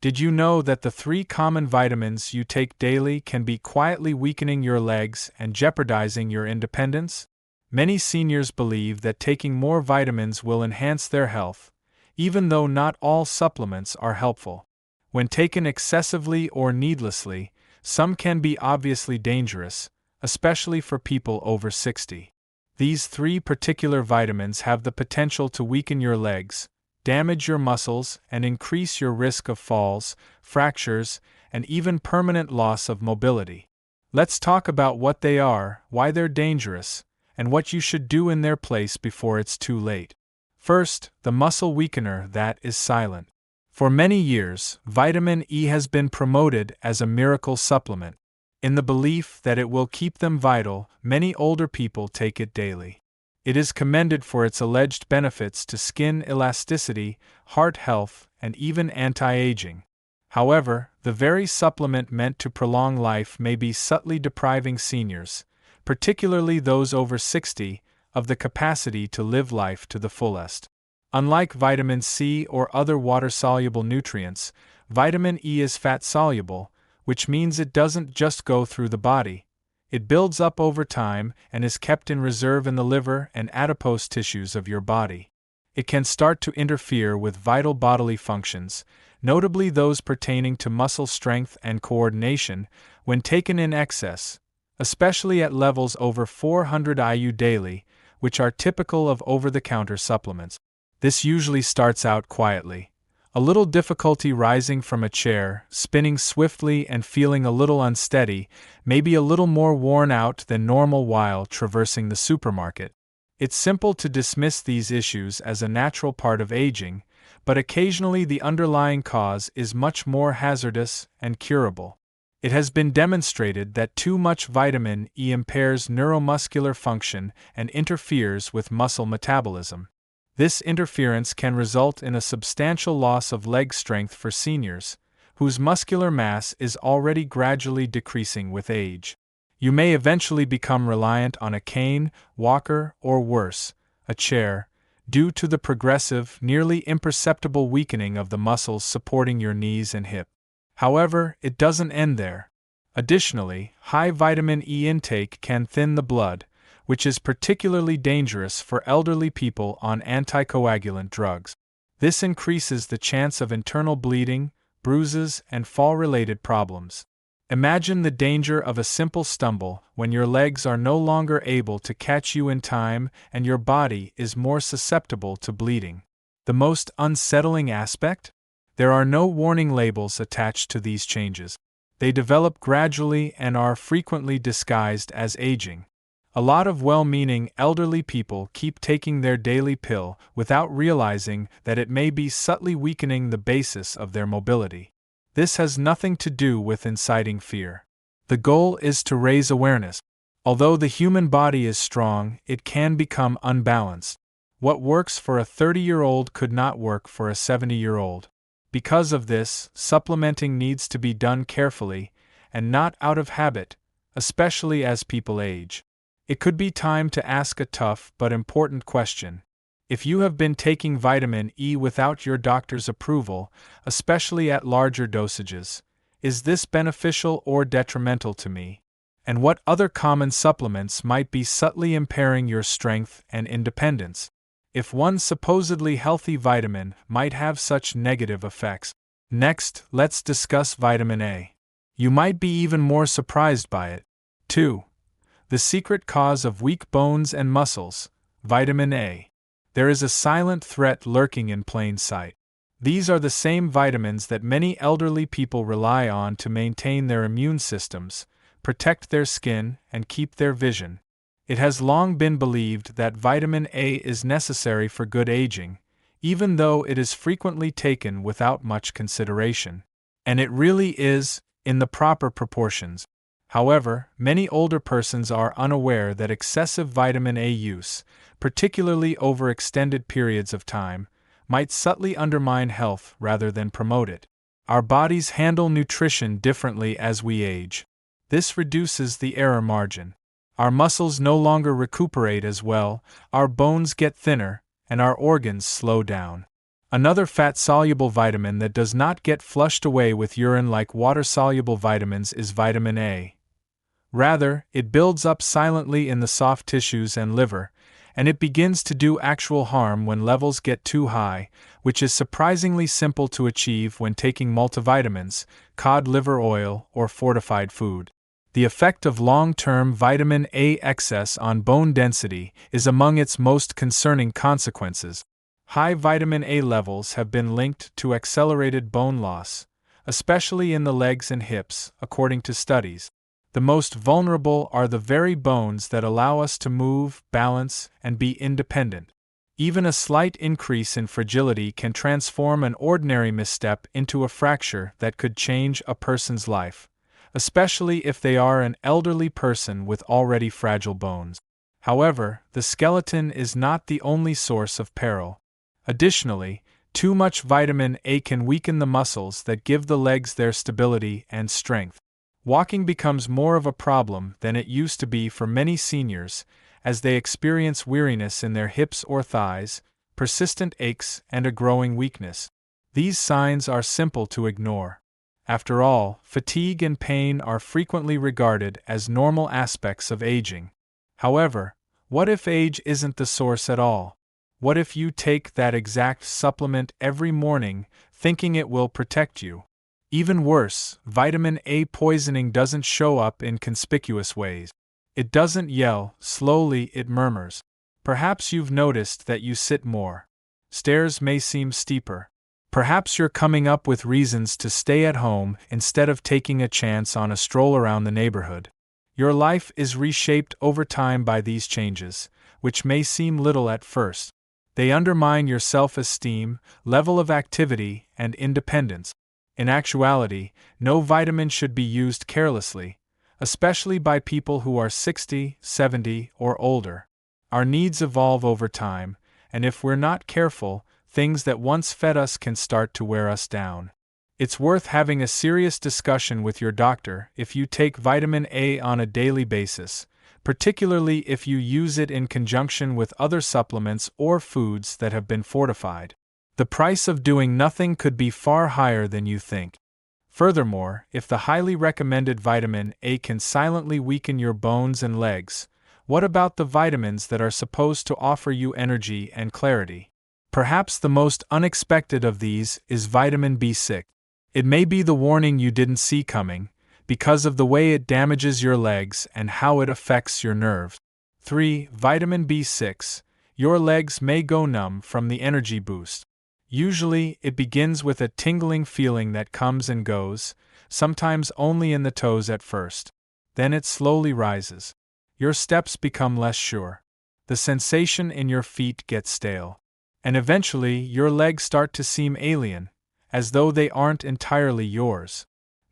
Did you know that the 3 common vitamins you take daily can be quietly weakening your legs and jeopardizing your independence? Many seniors believe that taking more vitamins will enhance their health, even though not all supplements are helpful. When taken excessively or needlessly, some can be obviously dangerous, especially for people over 60. These 3 particular vitamins have the potential to weaken your legs, damage your muscles, and increase your risk of falls, fractures, and even permanent loss of mobility. Let's talk about what they are, why they're dangerous, and what you should do in their place before it's too late. First, the muscle weakener that is silent. For many years, vitamin E has been promoted as a miracle supplement. In the belief that it will keep them vital, many older people take it daily. It is commended for its alleged benefits to skin elasticity, heart health, and even anti-aging. However, the very supplement meant to prolong life may be subtly depriving seniors, particularly those over 60, of the capacity to live life to the fullest. Unlike vitamin C or other water-soluble nutrients, vitamin E is fat-soluble, which means it doesn't just go through the body. It builds up over time and is kept in reserve in the liver and adipose tissues of your body. It can start to interfere with vital bodily functions, notably those pertaining to muscle strength and coordination, when taken in excess, especially at levels over 400 IU daily, which are typical of over-the-counter supplements. This usually starts out quietly. A little difficulty rising from a chair, spinning swiftly and feeling a little unsteady, maybe a little more worn out than normal while traversing the supermarket. It's simple to dismiss these issues as a natural part of aging, but occasionally the underlying cause is much more hazardous and curable. It has been demonstrated that too much vitamin E impairs neuromuscular function and interferes with muscle metabolism. This interference can result in a substantial loss of leg strength for seniors, whose muscular mass is already gradually decreasing with age. You may eventually become reliant on a cane, walker, or worse, a chair, due to the progressive, nearly imperceptible weakening of the muscles supporting your knees and hip. However, it doesn't end there. Additionally, high vitamin E intake can thin the blood, which is particularly dangerous for elderly people on anticoagulant drugs. This increases the chance of internal bleeding, bruises, and fall-related problems. Imagine the danger of a simple stumble when your legs are no longer able to catch you in time and your body is more susceptible to bleeding. The most unsettling aspect? There are no warning labels attached to these changes. They develop gradually and are frequently disguised as aging. A lot of well-meaning elderly people keep taking their daily pill without realizing that it may be subtly weakening the basis of their mobility. This has nothing to do with inciting fear. The goal is to raise awareness. Although the human body is strong, it can become unbalanced. What works for a 30-year-old could not work for a 70-year-old. Because of this, supplementing needs to be done carefully, and not out of habit, especially as people age. It could be time to ask a tough but important question. If you have been taking vitamin E without your doctor's approval, especially at larger dosages, is this beneficial or detrimental to me? And what other common supplements might be subtly impairing your strength and independence? If one supposedly healthy vitamin might have such negative effects. Next, let's discuss vitamin A. You might be even more surprised by it. 2. The secret cause of weak bones and muscles, vitamin A. There is a silent threat lurking in plain sight. These are the same vitamins that many elderly people rely on to maintain their immune systems, protect their skin, and keep their vision. It has long been believed that vitamin A is necessary for good aging, even though it is frequently taken without much consideration. And it really is, in the proper proportions. However, many older persons are unaware that excessive vitamin A use, particularly over extended periods of time, might subtly undermine health rather than promote it. Our bodies handle nutrition differently as we age. This reduces the error margin. Our muscles no longer recuperate as well, our bones get thinner, and our organs slow down. Another fat-soluble vitamin that does not get flushed away with urine like water-soluble vitamins is vitamin A. Rather, it builds up silently in the soft tissues and liver, and it begins to do actual harm when levels get too high, which is surprisingly simple to achieve when taking multivitamins, cod liver oil, or fortified food. The effect of long-term vitamin A excess on bone density is among its most concerning consequences. High vitamin A levels have been linked to accelerated bone loss, especially in the legs and hips, according to studies. The most vulnerable are the very bones that allow us to move, balance, and be independent. Even a slight increase in fragility can transform an ordinary misstep into a fracture that could change a person's life, especially if they are an elderly person with already fragile bones. However, the skeleton is not the only source of peril. Additionally, too much vitamin A can weaken the muscles that give the legs their stability and strength. Walking becomes more of a problem than it used to be for many seniors, as they experience weariness in their hips or thighs, persistent aches, and a growing weakness. These signs are simple to ignore. After all, fatigue and pain are frequently regarded as normal aspects of aging. However, what if age isn't the source at all? What if you take that exact supplement every morning, thinking it will protect you? Even worse, vitamin A poisoning doesn't show up in conspicuous ways. It doesn't yell, slowly it murmurs. Perhaps you've noticed that you sit more. Stairs may seem steeper. Perhaps you're coming up with reasons to stay at home instead of taking a chance on a stroll around the neighborhood. Your life is reshaped over time by these changes, which may seem little at first. They undermine your self-esteem, level of activity, and independence. In actuality, no vitamin should be used carelessly, especially by people who are 60, 70, or older. Our needs evolve over time, and if we're not careful, things that once fed us can start to wear us down. It's worth having a serious discussion with your doctor if you take vitamin A on a daily basis, particularly if you use it in conjunction with other supplements or foods that have been fortified. The price of doing nothing could be far higher than you think. Furthermore, if the highly recommended vitamin A can silently weaken your bones and legs, what about the vitamins that are supposed to offer you energy and clarity? Perhaps the most unexpected of these is vitamin B6. It may be the warning you didn't see coming, because of the way it damages your legs and how it affects your nerves. 3. Vitamin B6. Your legs may go numb from the energy boost. Usually, it begins with a tingling feeling that comes and goes, sometimes only in the toes at first. Then it slowly rises. Your steps become less sure. The sensation in your feet gets stale. And eventually, your legs start to seem alien, as though they aren't entirely yours.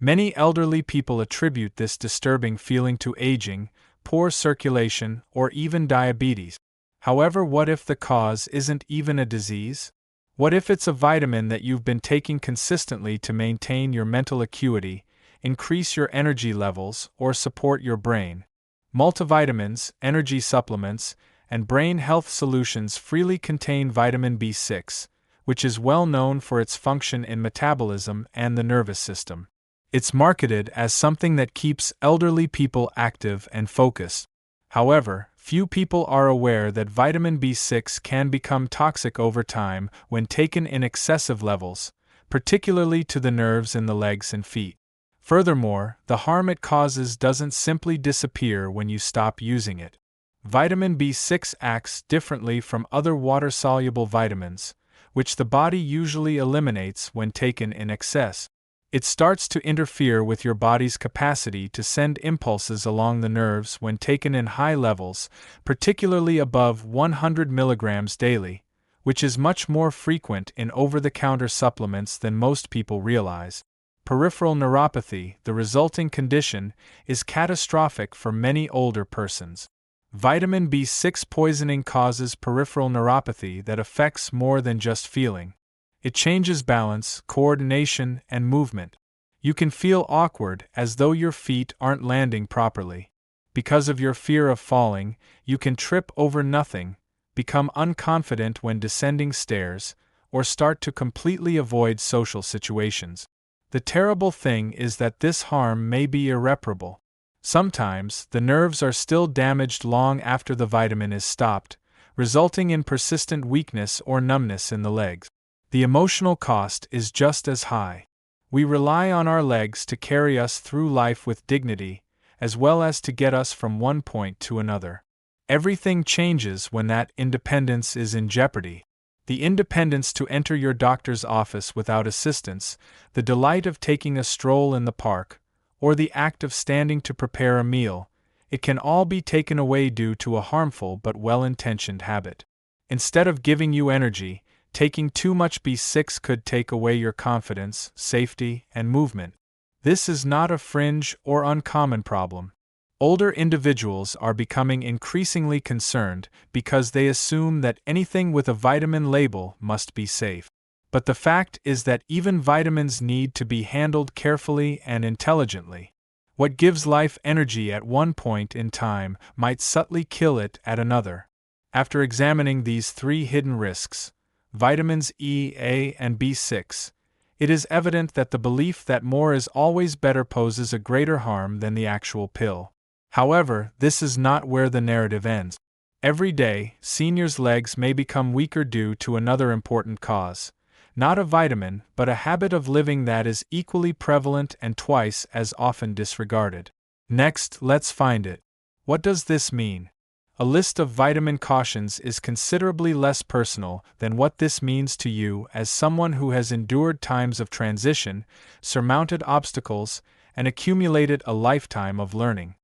Many elderly people attribute this disturbing feeling to aging, poor circulation, or even diabetes. However, what if the cause isn't even a disease? What if it's a vitamin that you've been taking consistently to maintain your mental acuity, increase your energy levels, or support your brain? Multivitamins, energy supplements, and brain health solutions freely contain vitamin B6, which is well known for its function in metabolism and the nervous system. It's marketed as something that keeps elderly people active and focused. However, few people are aware that vitamin B6 can become toxic over time when taken in excessive levels, particularly to the nerves in the legs and feet. Furthermore, the harm it causes doesn't simply disappear when you stop using it. Vitamin B6 acts differently from other water-soluble vitamins, which the body usually eliminates when taken in excess. It starts to interfere with your body's capacity to send impulses along the nerves when taken in high levels, particularly above 100 milligrams daily, which is much more frequent in over-the-counter supplements than most people realize. Peripheral neuropathy, the resulting condition, is catastrophic for many older persons. Vitamin B6 poisoning causes peripheral neuropathy that affects more than just feeling. It changes balance, coordination, and movement. You can feel awkward as though your feet aren't landing properly. Because of your fear of falling, you can trip over nothing, become unconfident when descending stairs, or start to completely avoid social situations. The terrible thing is that this harm may be irreparable. Sometimes, the nerves are still damaged long after the vitamin is stopped, resulting in persistent weakness or numbness in the legs. The emotional cost is just as high. We rely on our legs to carry us through life with dignity, as well as to get us from one point to another. Everything changes when that independence is in jeopardy. The independence to enter your doctor's office without assistance, the delight of taking a stroll in the park, or the act of standing to prepare a meal, it can all be taken away due to a harmful but well-intentioned habit. Instead of giving you energy, taking too much B6 could take away your confidence, safety, and movement. This is not a fringe or uncommon problem. Older individuals are becoming increasingly concerned because they assume that anything with a vitamin label must be safe. But the fact is that even vitamins need to be handled carefully and intelligently. What gives life energy at one point in time might subtly kill it at another. After examining these three hidden risks, vitamins E, A, and B6, it is evident that the belief that more is always better poses a greater harm than the actual pill. However, this is not where the narrative ends. Every day, seniors' legs may become weaker due to another important cause. Not a vitamin, but a habit of living that is equally prevalent and twice as often disregarded. Next, let's find it. What does this mean? A list of vitamin cautions is considerably less personal than what this means to you as someone who has endured times of transition, surmounted obstacles, and accumulated a lifetime of learning.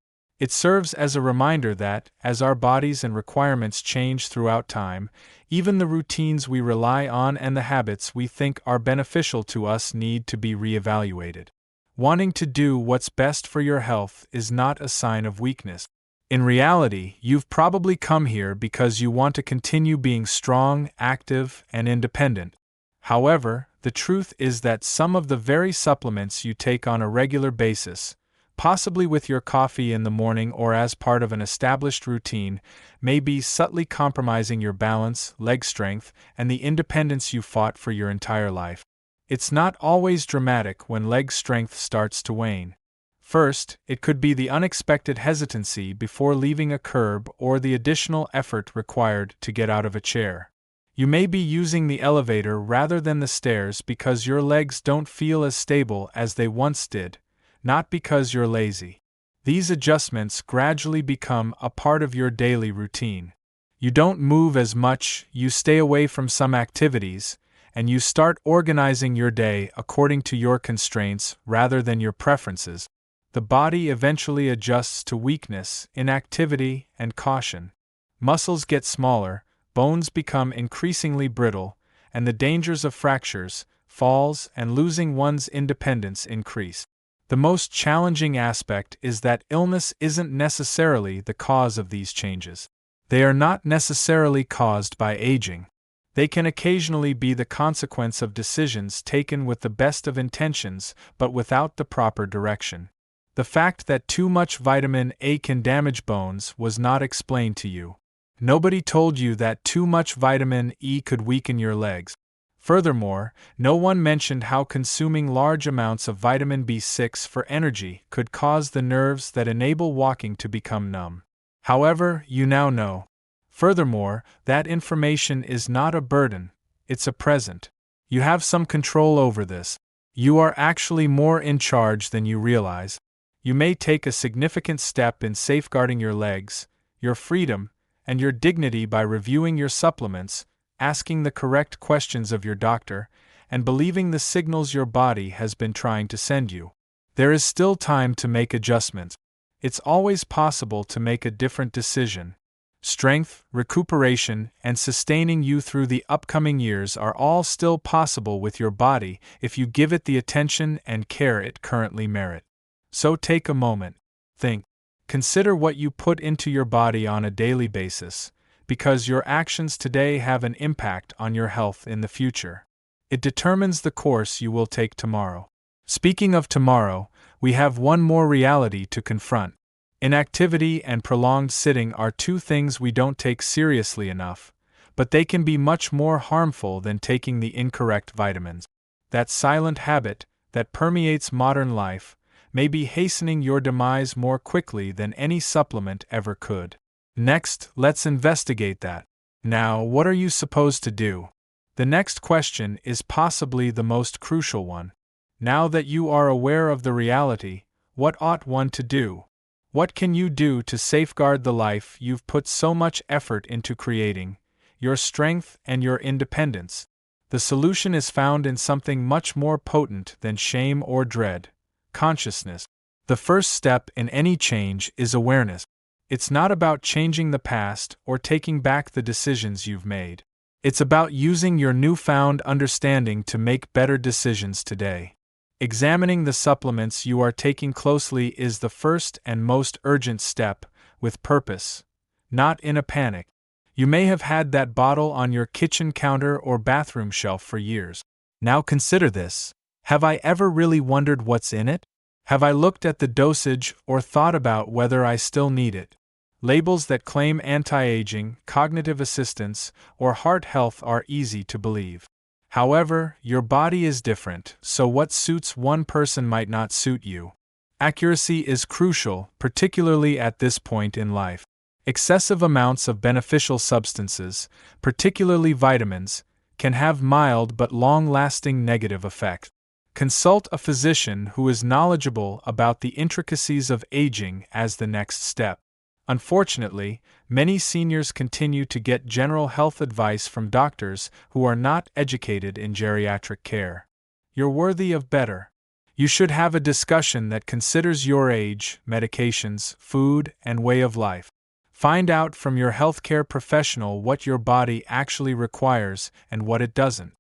It serves as a reminder that, as our bodies and requirements change throughout time, even the routines we rely on and the habits we think are beneficial to us need to be reevaluated. Wanting to do what's best for your health is not a sign of weakness. In reality, you've probably come here because you want to continue being strong, active, and independent. However, the truth is that some of the very supplements you take on a regular basis, possibly with your coffee in the morning or as part of an established routine, may be subtly compromising your balance, leg strength, and the independence you fought for your entire life. It's not always dramatic when leg strength starts to wane. First, it could be the unexpected hesitancy before leaving a curb or the additional effort required to get out of a chair. You may be using the elevator rather than the stairs because your legs don't feel as stable as they once did, not because you're lazy. These adjustments gradually become a part of your daily routine. You don't move as much, you stay away from some activities, and you start organizing your day according to your constraints rather than your preferences. The body eventually adjusts to weakness, inactivity, and caution. Muscles get smaller, bones become increasingly brittle, and the dangers of fractures, falls, and losing one's independence increase. The most challenging aspect is that illness isn't necessarily the cause of these changes. They are not necessarily caused by aging. They can occasionally be the consequence of decisions taken with the best of intentions but without the proper direction. The fact that too much vitamin A can damage bones was not explained to you. Nobody told you that too much vitamin E could weaken your legs. Furthermore, no one mentioned how consuming large amounts of vitamin B6 for energy could cause the nerves that enable walking to become numb. However, you now know. Furthermore, that information is not a burden, it's a present. You have some control over this. You are actually more in charge than you realize. You may take a significant step in safeguarding your legs, your freedom, and your dignity by reviewing your supplements, asking the correct questions of your doctor, and believing the signals your body has been trying to send you. There is still time to make adjustments. It's always possible to make a different decision. Strength, recuperation, and sustaining you through the upcoming years are all still possible with your body if you give it the attention and care it currently merits. So take a moment. Think. Consider what you put into your body on a daily basis, because your actions today have an impact on your health in the future. It determines the course you will take tomorrow. Speaking of tomorrow, we have one more reality to confront. Inactivity and prolonged sitting are two things we don't take seriously enough, but they can be much more harmful than taking the incorrect vitamins. That silent habit that permeates modern life may be hastening your demise more quickly than any supplement ever could. Next, let's investigate that. Now, what are you supposed to do? The next question is possibly the most crucial one. Now that you are aware of the reality, what ought one to do? What can you do to safeguard the life you've put so much effort into creating, your strength and your independence? The solution is found in something much more potent than shame or dread: consciousness. The first step in any change is awareness. It's not about changing the past or taking back the decisions you've made. It's about using your newfound understanding to make better decisions today. Examining the supplements you are taking closely is the first and most urgent step, with purpose, not in a panic. You may have had that bottle on your kitchen counter or bathroom shelf for years. Now consider this: have I ever really wondered what's in it? Have I looked at the dosage or thought about whether I still need it? Labels that claim anti-aging, cognitive assistance, or heart health are easy to believe. However, your body is different, so what suits one person might not suit you. Accuracy is crucial, particularly at this point in life. Excessive amounts of beneficial substances, particularly vitamins, can have mild but long-lasting negative effects. Consult a physician who is knowledgeable about the intricacies of aging as the next step. Unfortunately, many seniors continue to get general health advice from doctors who are not educated in geriatric care. You're worthy of better. You should have a discussion that considers your age, medications, food, and way of life. Find out from your healthcare professional what your body actually requires and what it doesn't.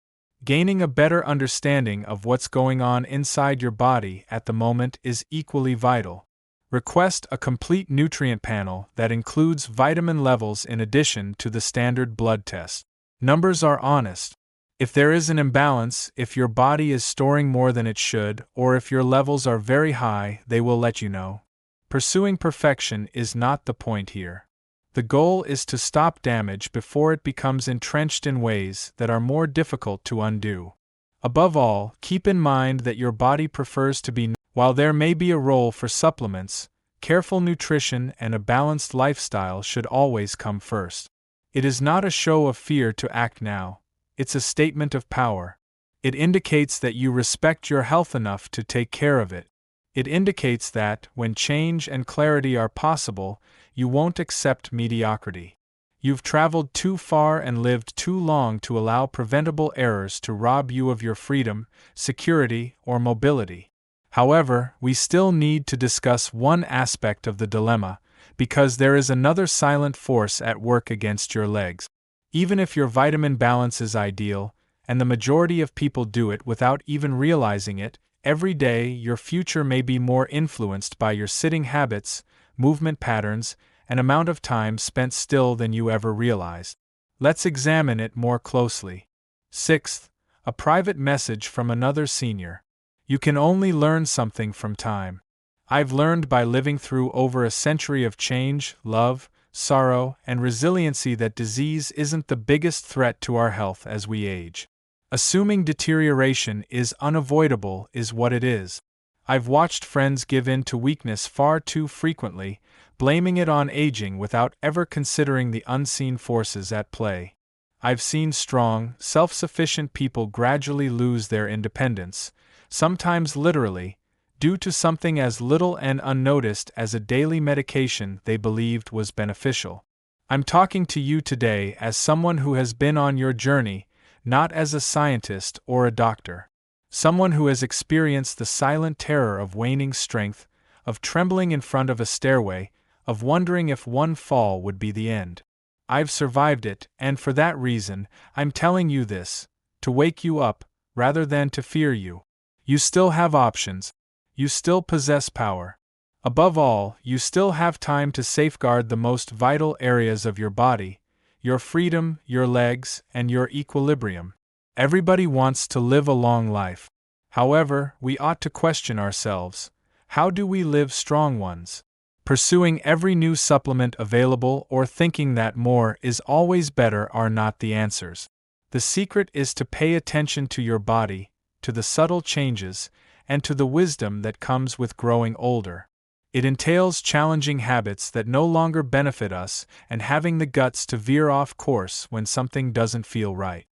Gaining a better understanding of what's going on inside your body at the moment is equally vital. Request a complete nutrient panel that includes vitamin levels in addition to the standard blood test. Numbers are honest. If there is an imbalance, if your body is storing more than it should, or if your levels are very high, they will let you know. Pursuing perfection is not the point here. The goal is to stop damage before it becomes entrenched in ways that are more difficult to undo. Above all, keep in mind that your body prefers to be. While there may be a role for supplements, careful nutrition and a balanced lifestyle should always come first. It is not a show of fear to act now, it's a statement of power. It indicates that you respect your health enough to take care of it. It indicates that, when change and clarity are possible, you won't accept mediocrity. You've traveled too far and lived too long to allow preventable errors to rob you of your freedom, security, or mobility. However, we still need to discuss one aspect of the dilemma, because there is another silent force at work against your legs. Even if your vitamin balance is ideal, and the majority of people do it without even realizing it, every day your future may be more influenced by your sitting habits, movement patterns, and amount of time spent still than you ever realized. Let's examine it more closely. Sixth, a private message from another senior. You can only learn something from time. I've learned by living through over a century of change, love, sorrow, and resiliency that disease isn't the biggest threat to our health as we age. Assuming deterioration is unavoidable is what it is. I've watched friends give in to weakness far too frequently, blaming it on aging without ever considering the unseen forces at play. I've seen strong, self-sufficient people gradually lose their independence, sometimes literally, due to something as little and unnoticed as a daily medication they believed was beneficial. I'm talking to you today as someone who has been on your journey, not as a scientist or a doctor. Someone who has experienced the silent terror of waning strength, of trembling in front of a stairway, of wondering if one fall would be the end. I've survived it, and for that reason, I'm telling you this, to wake you up, rather than to fear you. You still have options. You still possess power. Above all, you still have time to safeguard the most vital areas of your body, your freedom, your legs, and your equilibrium. Everybody wants to live a long life. However, we ought to question ourselves. How do we live strong ones? Pursuing every new supplement available or thinking that more is always better are not the answers. The secret is to pay attention to your body, to the subtle changes, and to the wisdom that comes with growing older. It entails challenging habits that no longer benefit us and having the guts to veer off course when something doesn't feel right.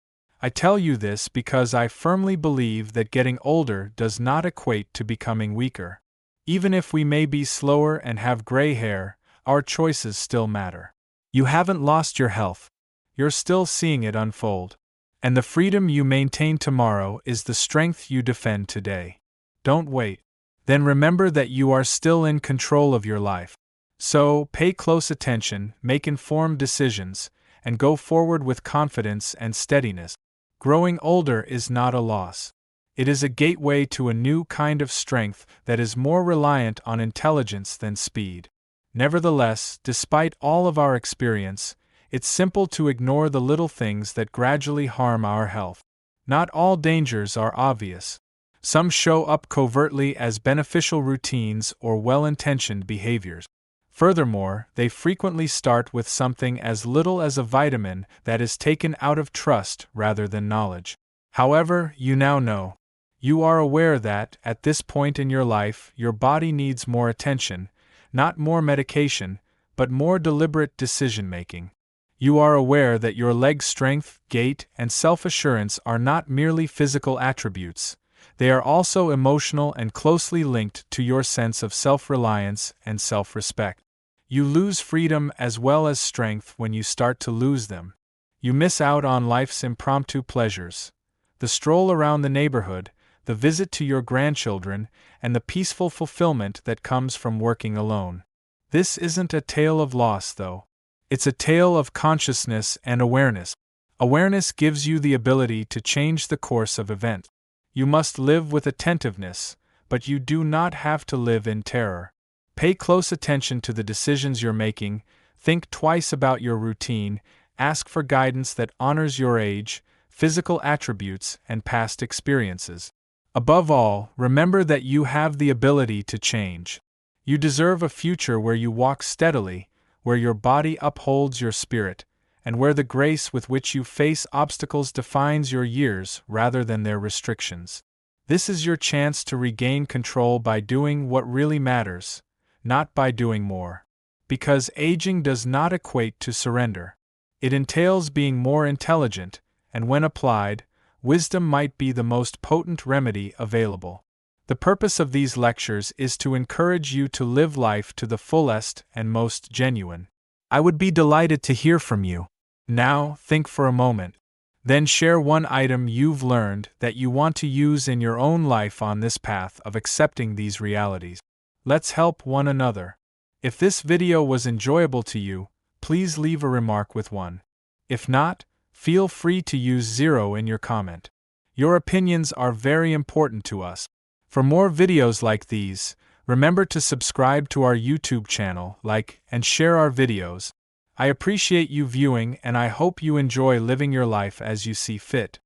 I tell you this because I firmly believe that getting older does not equate to becoming weaker. Even if we may be slower and have gray hair, our choices still matter. You haven't lost your health. You're still seeing it unfold. And the freedom you maintain tomorrow is the strength you defend today. Don't wait. Then remember that you are still in control of your life. So, pay close attention, make informed decisions, and go forward with confidence and steadiness. Growing older is not a loss. It is a gateway to a new kind of strength that is more reliant on intelligence than speed. Nevertheless, despite all of our experience, it's simple to ignore the little things that gradually harm our health. Not all dangers are obvious. Some show up covertly as beneficial routines or well-intentioned behaviors. Furthermore, they frequently start with something as little as a vitamin that is taken out of trust rather than knowledge. However, you now know. You are aware that, at this point in your life, your body needs more attention, not more medication, but more deliberate decision-making. You are aware that your leg strength, gait, and self-assurance are not merely physical attributes. They are also emotional and closely linked to your sense of self-reliance and self-respect. You lose freedom as well as strength when you start to lose them. You miss out on life's impromptu pleasures. The stroll around the neighborhood, the visit to your grandchildren, and the peaceful fulfillment that comes from working alone. This isn't a tale of loss, though. It's a tale of consciousness and awareness. Awareness gives you the ability to change the course of events. You must live with attentiveness, but you do not have to live in terror. Pay close attention to the decisions you're making, think twice about your routine, ask for guidance that honors your age, physical attributes, and past experiences. Above all, remember that you have the ability to change. You deserve a future where you walk steadily, where your body upholds your spirit, and where the grace with which you face obstacles defines your years rather than their restrictions. This is your chance to regain control by doing what really matters, not by doing more. Because aging does not equate to surrender. It entails being more intelligent, and when applied, wisdom might be the most potent remedy available. The purpose of these lectures is to encourage you to live life to the fullest and most genuine. I would be delighted to hear from you. Now, think for a moment. Then share one item you've learned that you want to use in your own life on this path of accepting these realities. Let's help one another. If this video was enjoyable to you, please leave a remark with 1. If not, feel free to use 0 in your comment. Your opinions are very important to us. For more videos like these, remember to subscribe to our YouTube channel, like, and share our videos. I appreciate you viewing and I hope you enjoy living your life as you see fit.